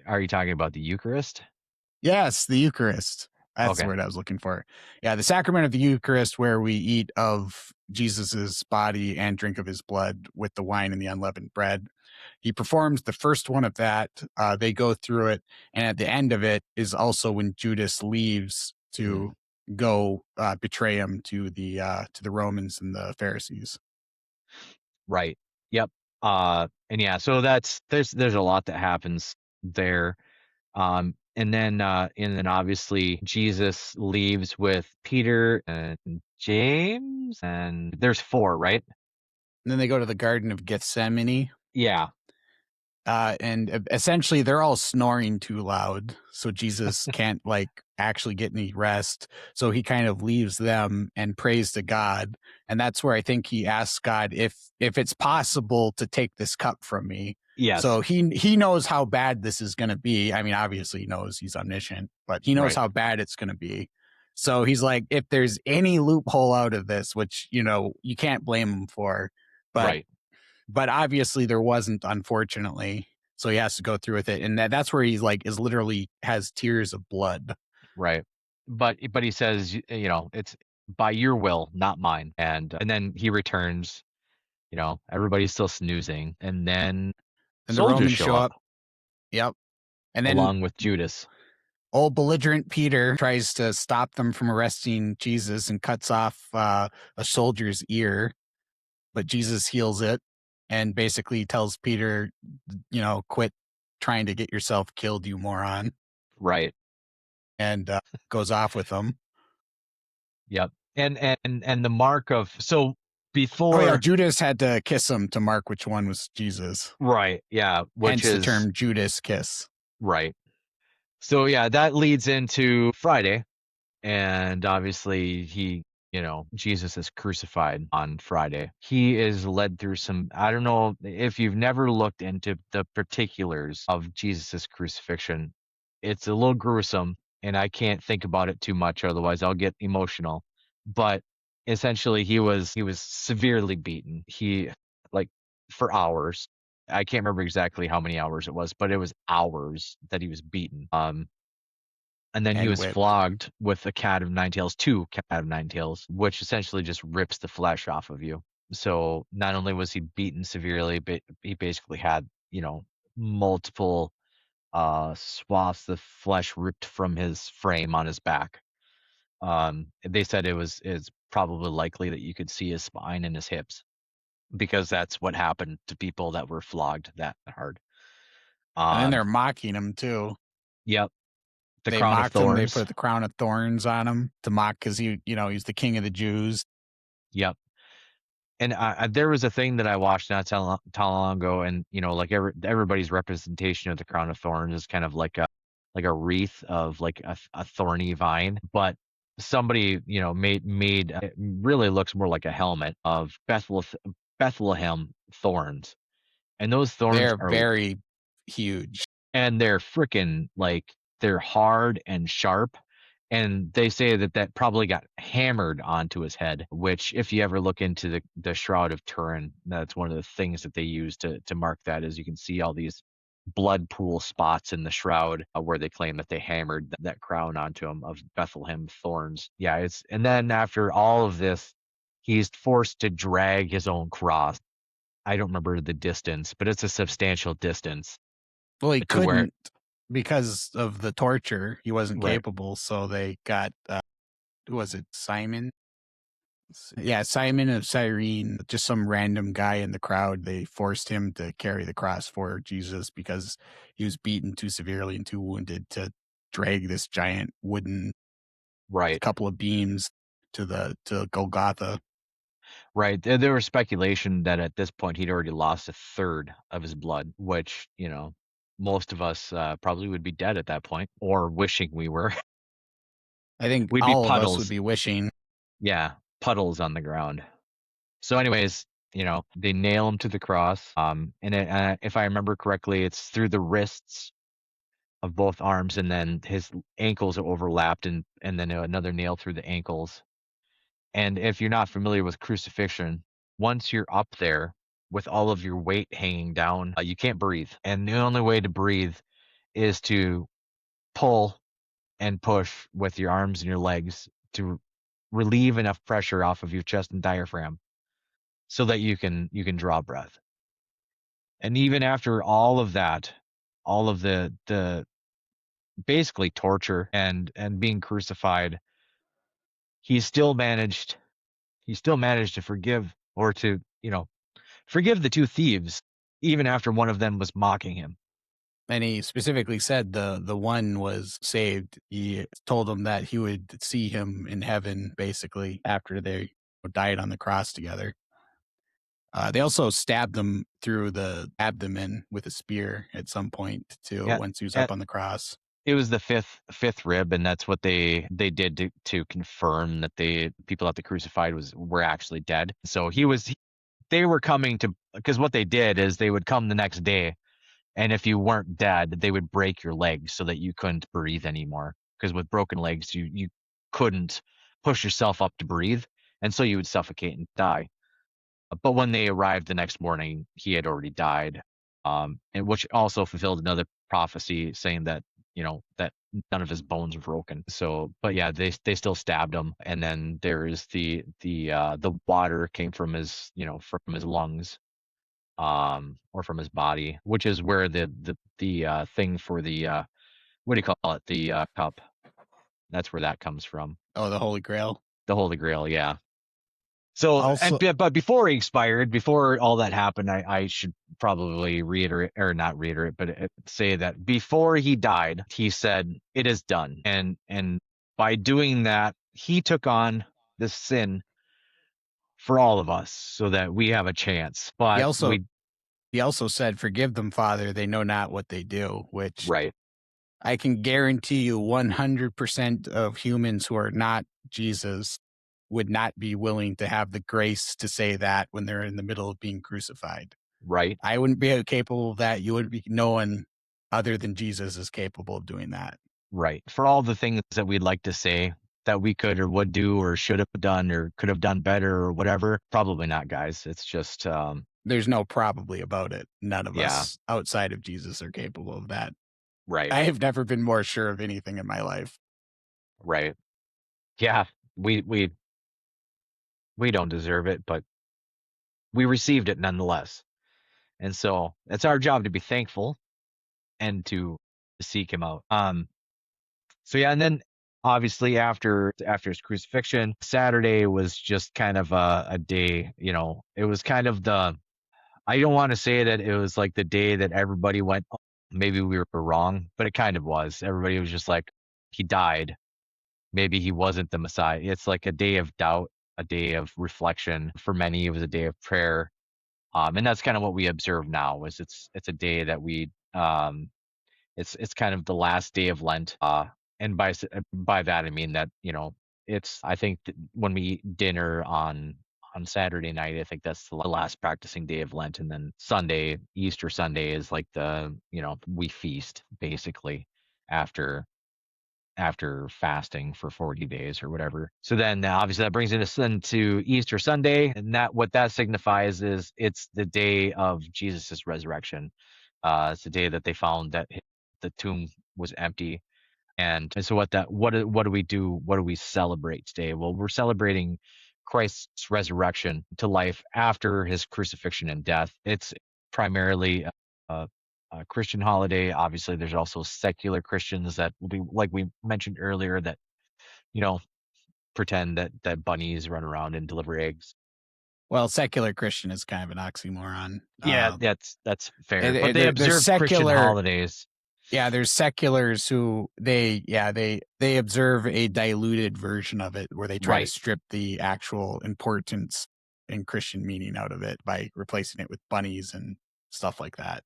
Are you talking about the Eucharist? yes, the Eucharist. That's the Okay. word I was looking for. Yeah, the sacrament of the Eucharist, where we eat of Jesus's body and drink of his blood with the wine and the unleavened bread. He performs the first one of that. They go through it, and at the end of it is also when Judas leaves to Mm, go betray him to the Romans and the Pharisees. right. Yep. And yeah, so there's a lot that happens there. And then obviously Jesus leaves with Peter and James, and there's four, right? And then they go to the Garden of Gethsemane, Yeah. and essentially they're all snoring too loud, so Jesus can't like actually get any rest. So he kind of leaves them and prays to God, and that's where I think he asks God if it's possible to take this cup from me. Yes. So he knows how bad this is going to be. I mean, obviously he knows, he's omniscient, but he knows Right. how bad it's going to be. So he's like, if there's any loophole out of this, which you can't blame him for, but Right. obviously there wasn't, unfortunately. So he has to go through with it, and that's where he's like is literally has tears of blood. Right. But he says, it's by your will, not mine. And then he returns, everybody's still snoozing, and then And the soldiers Romans show show up up. Yep. And then along with Judas. old belligerent Peter tries to stop them from arresting Jesus and cuts off a soldier's ear, but Jesus heals it and basically tells Peter, quit trying to get yourself killed, you moron, Right. and goes off with them. Yep. And the mark of, so Oh yeah, before, Judas had to kiss him to mark which one was Jesus. right, yeah, which Hence the is term Judas kiss. right. So yeah, that leads into Friday. And obviously Jesus is crucified on Friday. He is led through some, I don't know if you've never looked into the particulars of Jesus's crucifixion. It's a little gruesome, and I can't think about it too much, otherwise I'll get emotional. But essentially he was severely beaten. He, like, for hours. I can't remember exactly how many hours it was, but it was hours that he was beaten. And then he and was whipped. flogged with a cat of nine tails, two cat of nine tails, which essentially just rips the flesh off of you. So not only was he beaten severely, but he basically had, multiple swaths of flesh ripped from his frame on his back. They said it's probably likely that you could see his spine and his hips because that's what happened to people that were flogged that hard. And then Um, they're mocking him too. yep, the They crown of mocked him, they thorns. put the crown of thorns on him to mock because he's the king of the Jews. Yep. And there was a thing that I watched not too long ago, and like everybody's representation of the crown of thorns is kind of like a wreath of like a thorny vine, but somebody made it really looks more like a helmet of Bethlehem thorns, and those thorns They're are very huge. and they're freaking like they're hard and sharp. And they say that that probably got hammered onto his head, which if you ever look into the Shroud of Turin, that's one of the things that they use to mark that is you can see all these blood pool spots in the shroud where they claim that they hammered that crown onto him of Bethlehem thorns. Yeah, it's and then after all of this, he's forced to drag his own cross. I don't remember the distance, but it's a substantial distance Well, he to where couldn't because of the torture. He wasn't right. capable, so they got, who was it, Simon? Yeah, Simon of Cyrene, just some random guy in the crowd. They forced him to carry the cross for Jesus because he was beaten too severely and too wounded to drag this giant wooden Right. couple of beams to Golgotha. Right. There was speculation that at this point he'd already lost a third of his blood, which, most of us probably would be dead at that point or wishing we were. I think We'd be all of us would puddles. be wishing. Yeah, puddles on the ground. So, anyways, they nail him to the cross. And if I remember correctly, it's through the wrists of both arms, and then his ankles are overlapped, and then another nail through the ankles. And if you're not familiar with crucifixion, once you're up there with all of your weight hanging down, you can't breathe. And the only way to breathe is to pull and push with your arms and your legs to relieve enough pressure off of your chest and diaphragm so that you can draw breath. And even after all of that, all of the basically torture and being crucified, he still managed he still managed to forgive or to, forgive the two thieves, even after one of them was mocking him. And he specifically said the one was saved. He told him that he would see him in heaven basically after they died on the cross together. They also stabbed him through the abdomen with a spear at some point too Yeah, once he was eh, up on the cross. it was the fifth rib, and that's what they did to confirm that the people that they crucified were actually dead. So they were coming to because what they did is they would come the next day, and if you weren't dead, they would break your legs so that you couldn't breathe anymore. Because with broken legs, you couldn't push yourself up to breathe, and so you would suffocate and die. But when they arrived the next morning, he had already died, and which also fulfilled another prophecy saying that that none of his bones were broken. So, but yeah, they still stabbed him, and then there is the water came from his from his lungs, or from his body, which is where the thing for the what do you call it, the cup. That's where that comes from. Oh, the Holy Grail. The Holy Grail, yeah. So, Also, but before he expired, before all that happened, I should probably reiterate, or not reiterate, but say that before he died, he said, "It is done," and by doing that, he took on the sin for all of us, so that we have a chance. he But also he also said, "Forgive them, Father, they know not what they do," which right, I can guarantee you 100% of humans who are not Jesus would not be willing to have the grace to say that when they're in the middle of being crucified. right, I wouldn't be capable of that. You wouldn't be no one other than Jesus is capable of doing that. right. For all the things that we'd like to say that we could or would do or should have done or could have done better or whatever, probably not, guys. It's just, There's no probably about it. None of yeah, us outside of Jesus are capable of that. right. I have never been more sure of anything in my life. Right. Yeah. We we we don't deserve it, but we received it nonetheless. And so it's our job to be thankful and to seek him out. So yeah, and then obviously after his crucifixion, Saturday was just kind of a day, it was kind of I don't want to say that it was like the day that everybody went, "Oh, maybe we were wrong," but it kind of was. Everybody was just like, he died. Maybe he wasn't the Messiah. It's like a day of doubt, a day of reflection. For many, it was a day of prayer. And that's kind of what we observe now is it's a day that it's kind of the last day of Lent. And by that I mean that, it's I think when we eat dinner on Saturday night, I think that's the last practicing day of Lent, and then Sunday, Easter Sunday, is like we feast basically after fasting for 40 days or whatever. So then obviously that brings us into Easter Sunday, and that what that signifies is it's the day of Jesus's resurrection. It's the day that they found that the tomb was empty. And so what do we do? What do we celebrate today? Well, we're celebrating Christ's resurrection to life after his crucifixion and death. It's primarily a, a Christian holiday. Obviously, there's also secular Christians that will be like we mentioned earlier that you know pretend that bunnies run around and deliver eggs. Well, secular Christian is kind of an oxymoron. Yeah, that's fair. But they There's observe Christian secular, holidays. yeah, there's seculars who they observe a diluted version of it where they try to Right. strip the actual importance and Christian meaning out of it by replacing it with bunnies and stuff like that.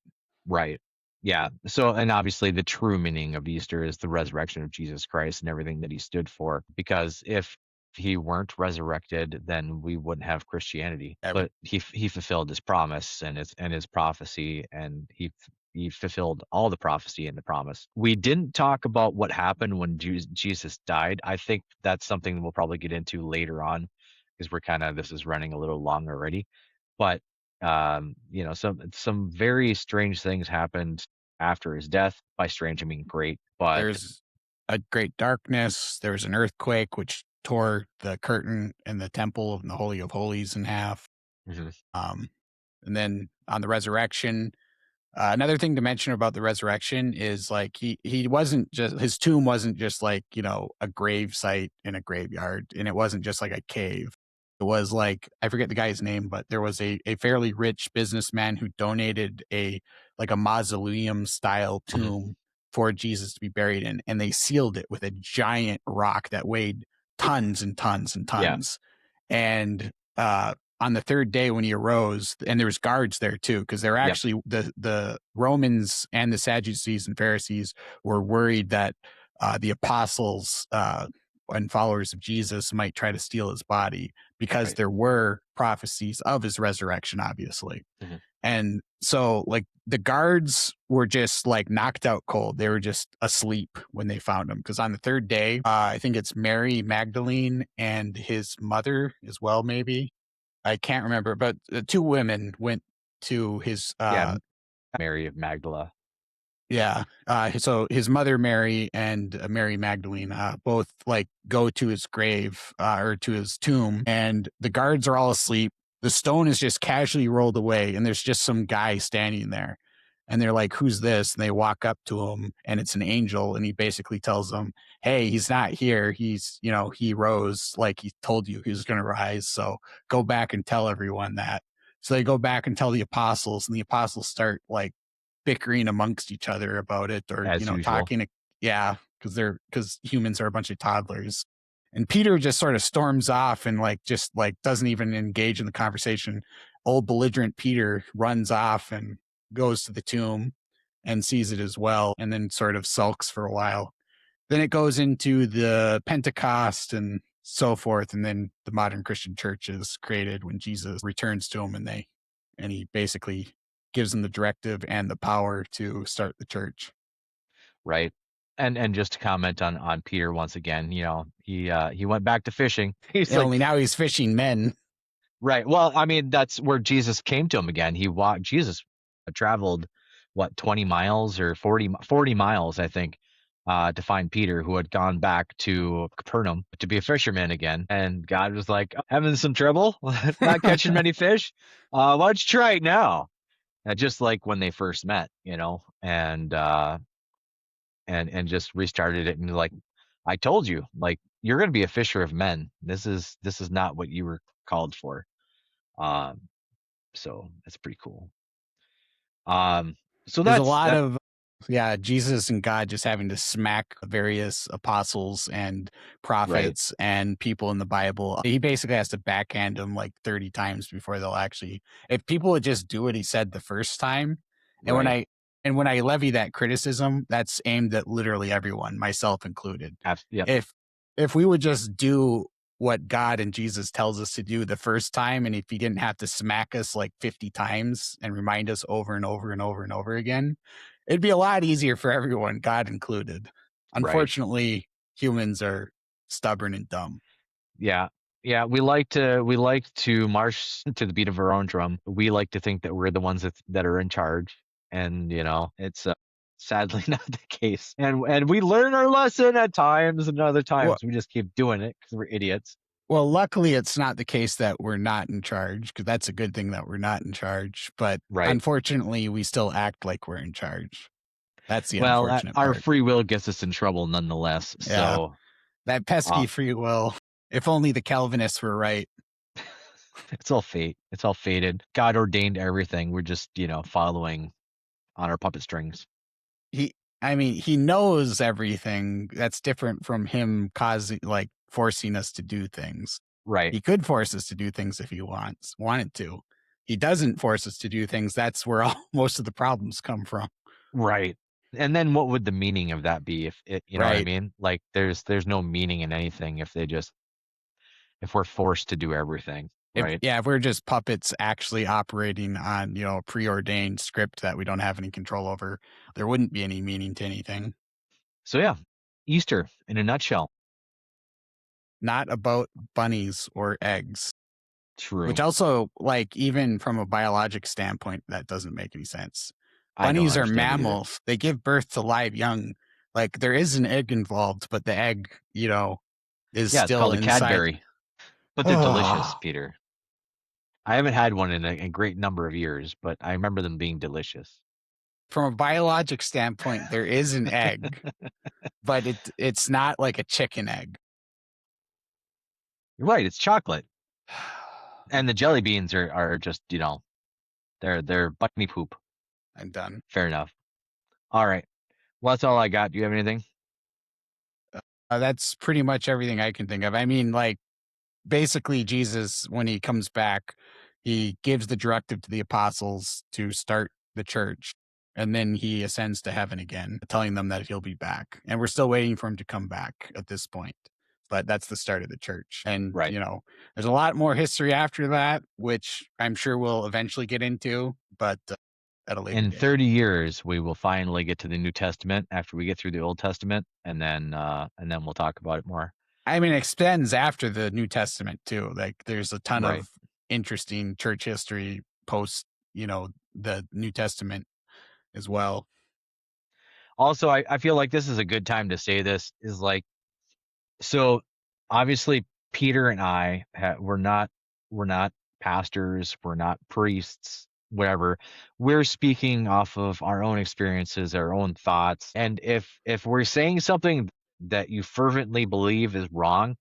Right. Yeah. So, and obviously, the true meaning of Easter is the resurrection of Jesus Christ and everything that he stood for. Because if he weren't resurrected, then we wouldn't have Christianity. Ev- But he fulfilled his promise and his prophecy, and he fulfilled all the prophecy and the promise. We didn't talk about what happened when Jesus died. I think that's something we'll probably get into later on, because this is running a little long already. But some very strange things happened after his death. By strange I mean great. But There's a great darkness. There was an earthquake which tore the curtain in the temple of the Holy of Holies in half. Mhm. Um, and then on the resurrection, another thing to mention about the resurrection is like he wasn't just his tomb wasn't just like a grave site in a graveyard, and it wasn't just like a cave. It was like I forget the guy's name, but there was a fairly rich businessman who donated a mausoleum style Mhm. tomb for Jesus to be buried in, and they sealed it with a giant rock that weighed tons and tons and Yeah. tons. And on the third day when he arose, and there was guards there too, because they're Yep. actually the Romans and the Sadducees and Pharisees were worried that the apostles and followers of Jesus might try to steal his body because Right. there were prophecies of his resurrection, obviously. Mhm. And so, like, the guards were just like knocked out cold. They were just asleep when they found him. Because on the third day, I think it's Mary Magdalene and his mother as well, maybe. I can't remember, but two women went to his Yeah. Mary of Magdala. yeah. So his mother Mary and Mary Magdalene both like go to his grave or to his tomb, and the guards are all asleep. The stone is just casually rolled away, and there's just some guy standing there. And they're like, "Who's this?" And they walk up to him, and it's an angel, and he basically tells them, "Hey, he's not here. He rose like he told you he was going to rise. So go back and tell everyone that." So they go back and tell the apostles, and the apostles start like bickering amongst each other about it, or As usual. talking. Yeah, because humans are a bunch of toddlers. And Peter just sort of storms off and like just like doesn't even engage in the conversation. Old belligerent Peter runs off and goes to the tomb and sees it as well, and then sort of sulks for a while. Then it goes into the Pentecost and so forth, and then the modern Christian church is created when Jesus returns to him, and he basically gives them the directive and the power to start the church. Right. And just to comment on Peter once again, he went back to fishing. He's And like, only now he's fishing men. right. Well, I mean, that's where Jesus came to him again. Jesus traveled what, 20 miles or 40 miles, I think, to find Peter, who had gone back to Capernaum to be a fisherman again. And God was like, having some trouble, not catching many fish. Why don't you try it now? Just like when they first met, and just restarted it and like, I told you, like, you're going to be a fisher of men. This is not what you were called for. Um, so that's pretty cool. So There's a that's lot that. of yeah, Jesus and God just having to smack various apostles and Right, prophets and people in the Bible. He basically has to backhand them like 30 times before they'll actually if people would just do what he said the first time, and when right. I levy that criticism, that's aimed at literally everyone, myself included. Yep. If we would just do what God and Jesus tells us to do the first time, and if he didn't have to smack us like 50 times and remind us over and over and over and over again, it'd be a lot easier for everyone, God included. Right. Unfortunately, humans are stubborn and dumb. Yeah. Yeah, we like to march to the beat of our own drum. We like to think that we're the ones that are in charge, and it's sadly not the case. And we learn our lesson at times, and other Well, times we just keep doing it because we're idiots. luckily, it's not the case that we're not in charge, because that's a good thing that we're not in charge. But Right. unfortunately, we still act like we're in charge. That's the Well, unfortunate our part. free will gets us in trouble nonetheless. Yeah, So, that pesky uh, free will. If only the Calvinists were right. it's all fate. It's all fated. God ordained everything. We're just, following on our puppet strings. He I mean, he knows everything. That's different from him causing like forcing us to do things. Right. He could force us to do things if he wanted to. He doesn't force us to do things. That's where all most of the problems come from. Right. And then what would the meaning of that be if it, you know what I Right. mean? Like there's no meaning in anything if we're forced to do everything, right? If we're just puppets actually operating on, a preordained script that we don't have any control over, there wouldn't be any meaning to anything. So yeah, Easter in a nutshell. Not about bunnies or eggs. Which True. also, like, even from a biologic standpoint, that doesn't make any sense. I don't Bunnies are understand it either. mammals. They give birth to live young. Like, there is an egg involved, but the egg, is Yeah, it's still called a inside. Cadbury, but they're delicious, Oh, Peter. I haven't had one in a great number of years, but I remember them being delicious. from a biologic standpoint, there is an egg, but it's not like a chicken egg. You're right, it's chocolate. And the jelly beans are just, they're bunny poop. I'm done. Fair enough. All right. Well, that's all I got. Do you have anything? That's pretty much everything I can think of. I mean, like, basically Jesus, when he comes back, he gives the directive to the apostles to start the church, and then he ascends to heaven again, telling them that he'll be back, and we're still waiting for him to come back at this point. But that's the start of the church, and Right. there's a lot more history after that, which I'm sure we'll eventually get into, but at a later In date. 30 years, we will finally get to the New Testament after we get through the Old Testament, and then we'll talk about it more. I mean, it extends after the New Testament too. Like, there's a ton Right. of interesting church history post, the New Testament as well. Also, I feel like this is a good time to say this is like, so obviously Peter and we're not pastors, we're not priests, whatever. We're speaking off of our own experiences, our own thoughts. And if we're saying something that you fervently believe is wrong,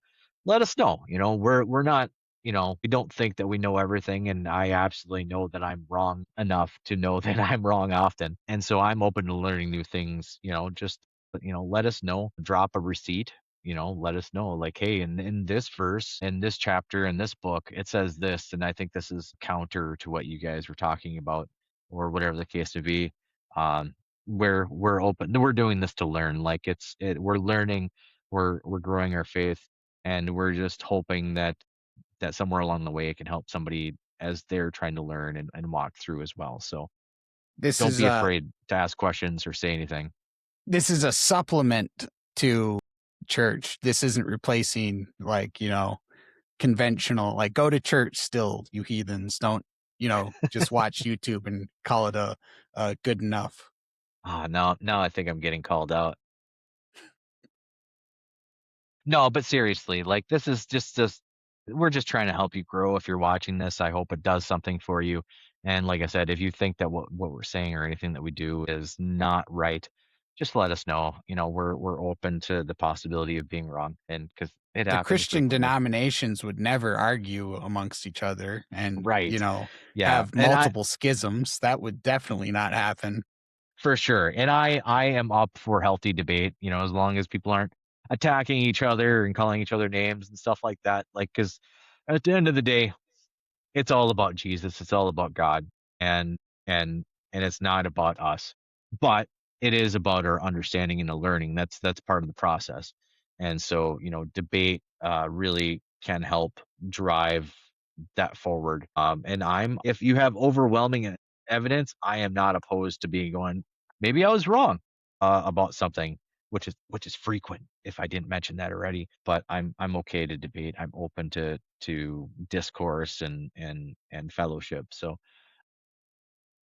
let us know. We're not, we don't think that we know everything, and I absolutely know that I'm wrong enough to know that I'm wrong often. And so I'm open to learning new things, just let us know, drop a receipt, let us know, like, hey, in this verse, in this chapter, in this book, it says this, and I think this is counter to what you guys were talking about, or whatever the case may be. Um, we're open. We're doing this to learn. Like we're learning, we're growing our faith, and we're just hoping that somewhere along the way it can help somebody as they're trying to learn and walk through as well. So This don't is be a afraid to ask questions or say anything. this is a supplement to church. This isn't replacing, like, conventional, like, go to church still, you heathens. Don't, just watch YouTube and call it a good enough. Ah, now I think I'm getting called out. No, but seriously, like, this is just we're just trying to help you grow if you're watching this. I hope it does something for you. And like I said, if you think that what we're saying or anything that we do is not right, just let us know. You know, we're open to the possibility of being wrong, and because it The happens Christian frequently. denominations would never argue amongst each other and, Right. Yeah. have And I multiple schisms. That would definitely not happen. For sure, and I am up for healthy debate, you know, as long as people aren't attacking each other and calling each other names and stuff like that, like, because at the end of the day, it's all about Jesus, it's all about God, and and and it's not about us. But it is about our understanding and the learning. That's part of the process. And so, you know, debate really can help drive that forward. And I'm if you have overwhelming evidence, I am not opposed to being going, maybe I was wrong about something, which is frequent if I didn't mention that already. But I'm okay to debate. I'm open to discourse and fellowship. So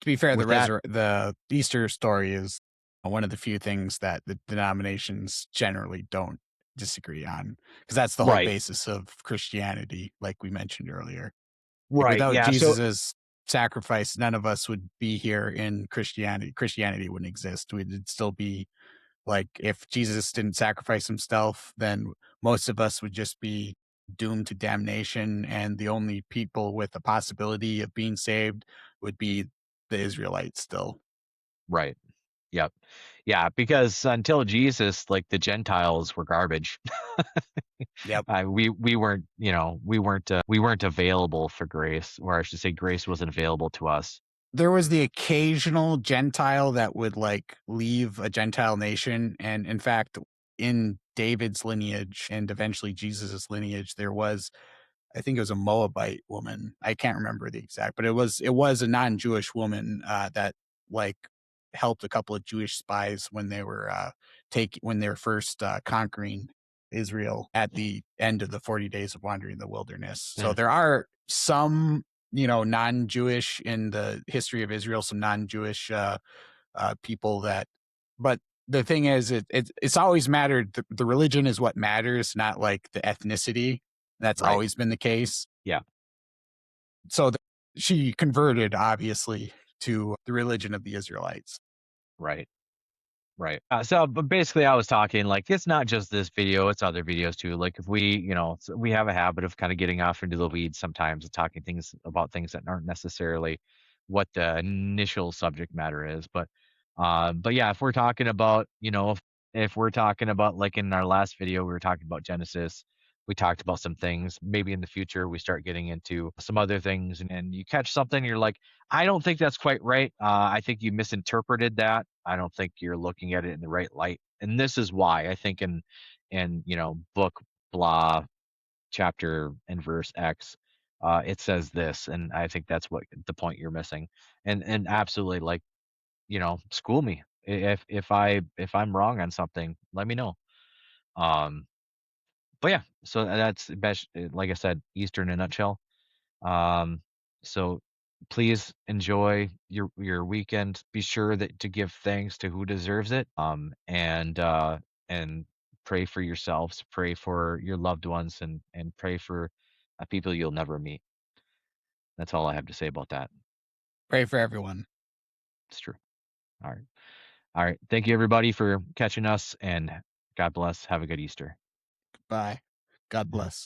To be fair, with that, the Easter story is one of the few things that the denominations generally don't disagree on, because that's the whole right, basis of Christianity, like we mentioned earlier. Like, right, without yeah. So Jesus's sacrifice, none of us would be here in Christianity. Christianity wouldn't exist. We'd still be like, if Jesus didn't sacrifice himself, then most of us would just be doomed to damnation, and the only people with the possibility of being saved would be the Israelites still. right, yep, yeah. Because until Jesus, like the Gentiles were garbage. Yep. We weren't, you know, we weren't available for grace, or I should say, grace wasn't available to us. There was the occasional Gentile that would, like, leave a Gentile nation, and in fact, in David's lineage and eventually Jesus's lineage, there was, I think it was a Moabite woman. I can't remember the exact, but it was a non-Jewish woman, that, like, helped a couple of Jewish spies when they were, when they were first, conquering Israel at the end of the 40 days of wandering in the wilderness. So Mm, there are some, non-Jewish in the history of Israel, some non-Jewish, people that, but the thing is, it's always mattered. The religion is what matters, not like the ethnicity. That's right, always been the case. yeah, So she converted, obviously, to the religion of the Israelites. right. Right. So, but basically, I was talking like it's not just this video; it's other videos too. Like if we, you know, we have a habit of kind of getting off into the weeds sometimes and talking things about things that aren't necessarily what the initial subject matter is. But yeah, if we're talking about, you know, if we're talking about like in our last video, we were talking about Genesis. We talked about some things. Maybe in the future, we start getting into some other things, and you catch something, you're like, I don't think that's quite right. I think you misinterpreted that. I don't think you're looking at it in the right light. And this is why I think in you know book blah chapter and verse X, it says this, and I think that's what the point you're missing. And absolutely, like, you know, school me if I'm wrong on something, let me know. Um, but yeah, so that's best. Like I said, Easter in a nutshell. Um, so please enjoy your weekend. Be sure that to give thanks to who deserves it. And pray for yourselves, pray for your loved ones, and pray for people you'll never meet. That's all I have to say about that. Pray for everyone. It's true. All right. All right. Thank you everybody for catching us, and God bless. Have a good Easter. Bye. God Mhm. bless.